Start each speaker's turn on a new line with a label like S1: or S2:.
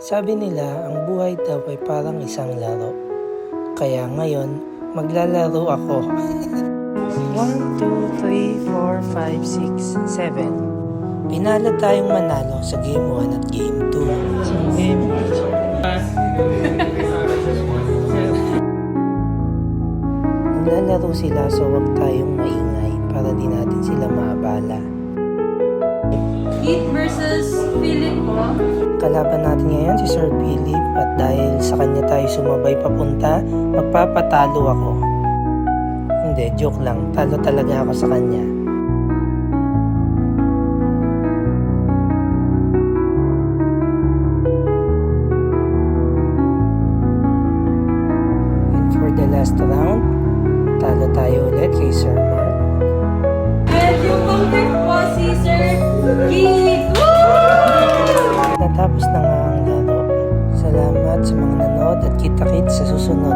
S1: Sabi nila ang buhay daw ay parang isang laro. Kaya ngayon, maglalaro ako. 1, 2, 3, 4, 5, 6, 7. Pinalad tayong manalo sa Game 1 at Game 2. Sa Game Naglalaro sila so huwag tayong maingay para di natin sila maabala.
S2: Heath versus Philip po.
S1: Kalaban natin ngayon si Sir Philip at dahil sa kanya tayo sumabay papunta, magpapatalo ako. Hindi, joke lang. Talo talaga ako sa kanya. And for the last round, talo tayo ulit kay Sir Mark.
S2: And yung conquer po si Sir Heath.
S1: Natapos na nga ang laro. Salamat sa mga nanood at kita-kits sa susunod.